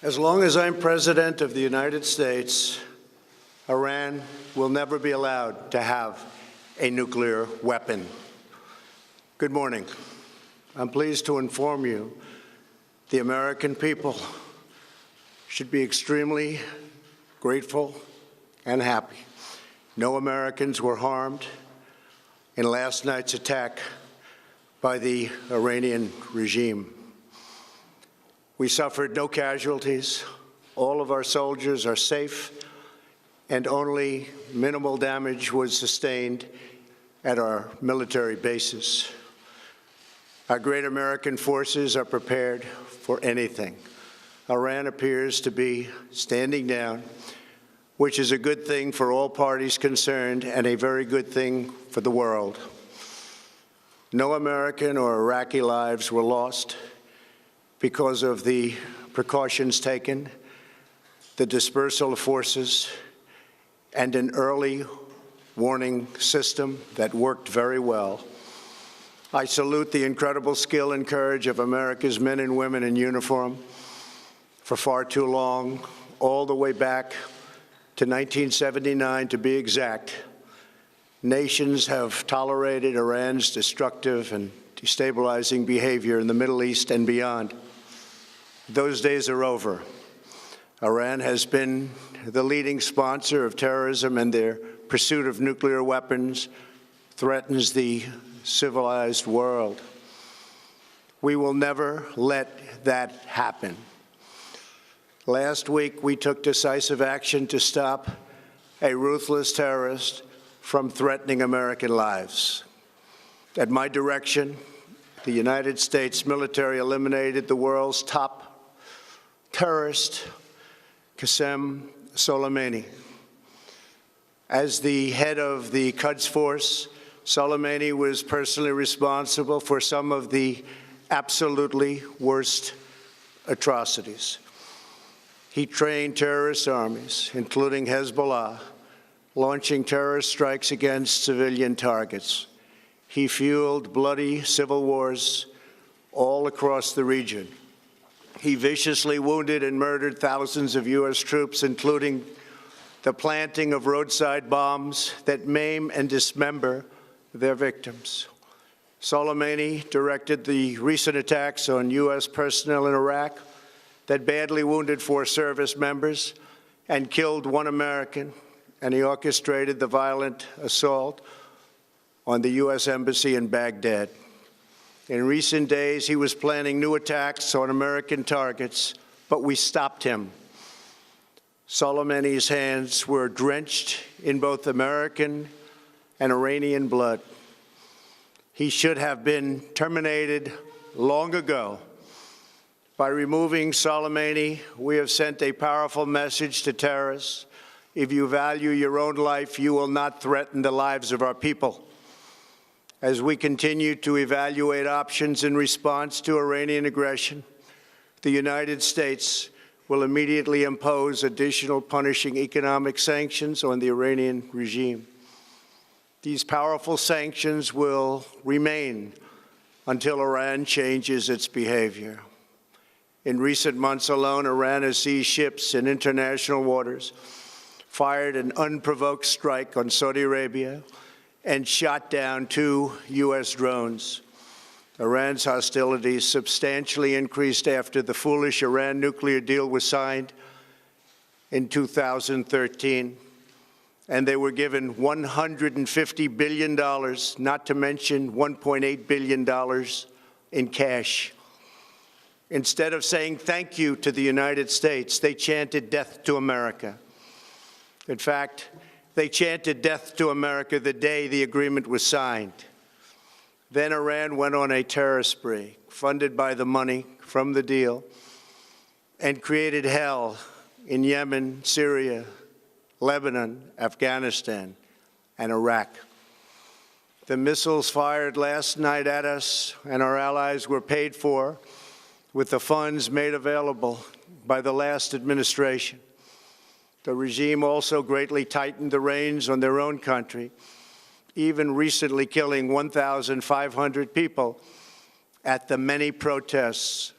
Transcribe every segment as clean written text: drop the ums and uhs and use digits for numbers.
As long as I'm President of the United States, Iran will never be allowed to have a nuclear weapon. Good morning. I'm pleased to inform you the American people should be extremely grateful and happy. No Americans were harmed in last night's attack by the Iranian regime. We suffered no casualties. All of our soldiers are safe, and only minimal damage was sustained at our military bases. Our great American forces are prepared for anything. Iran appears to be standing down, which is a good thing for all parties concerned and a very good thing for the world. No American or Iraqi lives were lost because of the precautions taken, the dispersal of forces, and an early warning system that worked very well. I salute the incredible skill and courage of America's men and women in uniform. For far too long, all the way back to 1979 to be exact, nations have tolerated Iran's destructive and destabilizing behavior in the Middle East and beyond. Those days are over. Iran has been the leading sponsor of terrorism, and their pursuit of nuclear weapons threatens the civilized world. We will never let that happen. Last week, we took decisive action to stop a ruthless terrorist from threatening American lives. At my direction, the United States military eliminated the world's top terrorist, Qasem Soleimani. As the head of the Quds Force, Soleimani was personally responsible for some of the absolutely worst atrocities. He trained terrorist armies, including Hezbollah, launching terrorist strikes against civilian targets. He fueled bloody civil wars all across the region. He viciously wounded and murdered thousands of U.S. troops, including the planting of roadside bombs that maim and dismember their victims. Soleimani directed the recent attacks on U.S. personnel in Iraq that badly wounded 4 service members and killed 1 American, and he orchestrated the violent assault on the U.S. Embassy in Baghdad. In recent days, he was planning new attacks on American targets, but we stopped him. Soleimani's hands were drenched in both American and Iranian blood. He should have been terminated long ago. By removing Soleimani, we have sent a powerful message to terrorists. If you value your own life, you will not threaten the lives of our people. As we continue to evaluate options in response to Iranian aggression, the United States will immediately impose additional punishing economic sanctions on the Iranian regime. These powerful sanctions will remain until Iran changes its behavior. In recent months alone, Iran has seized ships in international waters, fired an unprovoked strike on Saudi Arabia, and shot down 2 U.S. drones. Iran's hostilities substantially increased after the foolish Iran nuclear deal was signed in 2013, and they were given $150 billion, not to mention $1.8 billion in cash. Instead of saying thank you to the United States, they chanted death to America. In fact, they chanted death to America the day the agreement was signed. Then Iran went on a terror spree, funded by the money from the deal, and created hell in Yemen, Syria, Lebanon, Afghanistan, and Iraq. The missiles fired last night at us and our allies were paid for with the funds made available by the last administration. The regime also greatly tightened the reins on their own country, even recently killing 1,500 people at the many protests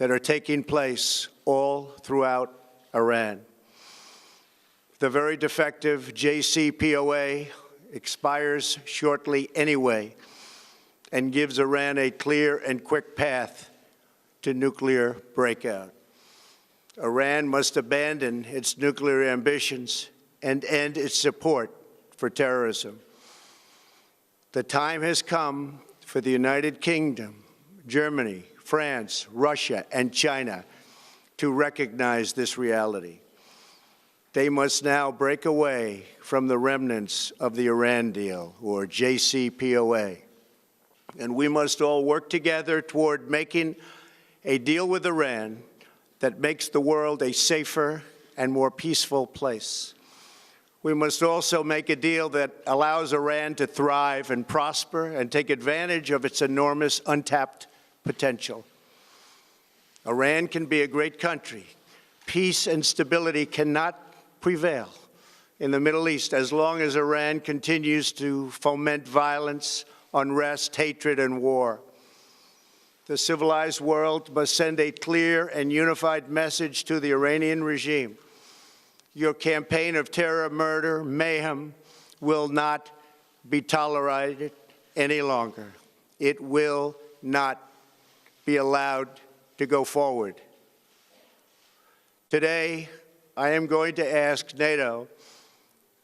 that are taking place all throughout Iran. The very defective JCPOA expires shortly anyway and gives Iran a clear and quick path to nuclear breakout. Iran must abandon its nuclear ambitions and end its support for terrorism. The time has come for the United Kingdom, Germany, France, Russia, and China to recognize this reality. They must now break away from the remnants of the Iran deal, or JCPOA. And we must all work together toward making a deal with Iran that makes the world a safer and more peaceful place. We must also make a deal that allows Iran to thrive and prosper and take advantage of its enormous untapped potential. Iran can be a great country. Peace and stability cannot prevail in the Middle East as long as Iran continues to foment violence, unrest, hatred, and war. The civilized world must send a clear and unified message to the Iranian regime. Your campaign of terror, murder, mayhem will not be tolerated any longer. It will not be allowed to go forward. Today, I am going to ask NATO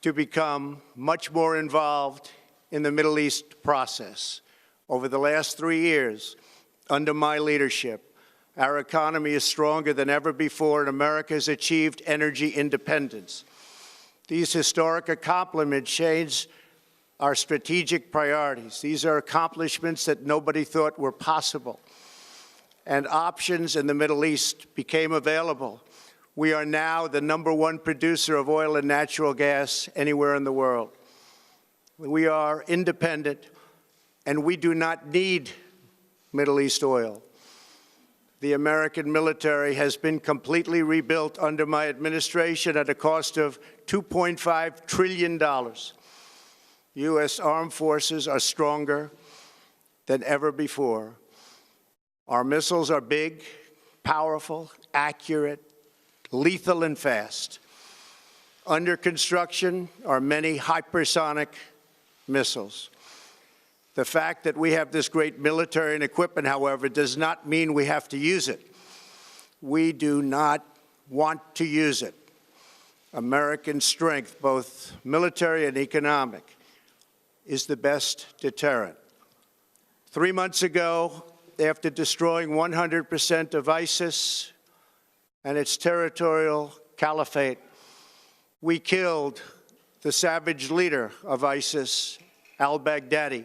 to become much more involved in the Middle East process. Over the last 3 years, under my leadership, our economy is stronger than ever before, and America has achieved energy independence. These historic accomplishments change our strategic priorities. These are accomplishments that nobody thought were possible. And options in the Middle East became available. We are now the #1 producer of oil and natural gas anywhere in the world. We are independent, and we do not need Middle East oil. The American military has been completely rebuilt under my administration at a cost of $2.5 trillion. U.S. armed forces are stronger than ever before. Our missiles are big, powerful, accurate, lethal, and fast. Under construction are many hypersonic missiles. The fact that we have this great military and equipment, however, does not mean we have to use it. We do not want to use it. American strength, both military and economic, is the best deterrent. 3 months ago, after destroying 100% of ISIS and its territorial caliphate, we killed the savage leader of ISIS, al-Baghdadi,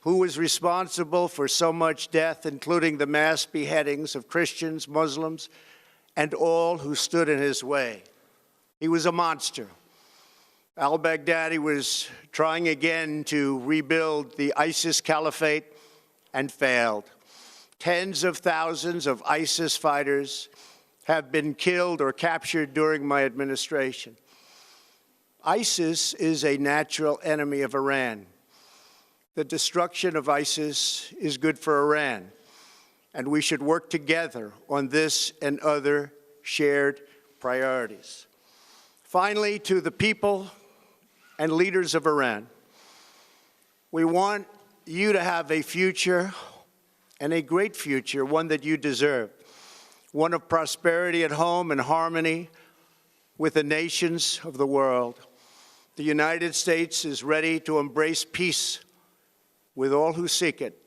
who was responsible for so much death, including the mass beheadings of Christians, Muslims, and all who stood in his way. He was a monster. Al-Baghdadi was trying again to rebuild the ISIS caliphate and failed. Tens of thousands of ISIS fighters have been killed or captured during my administration. ISIS is a natural enemy of Iran. The destruction of ISIS is good for Iran, and we should work together on this and other shared priorities. Finally, to the people and leaders of Iran, we want you to have a future, and a great future, one that you deserve, one of prosperity at home and harmony with the nations of the world. The United States is ready to embrace peace with all who seek it,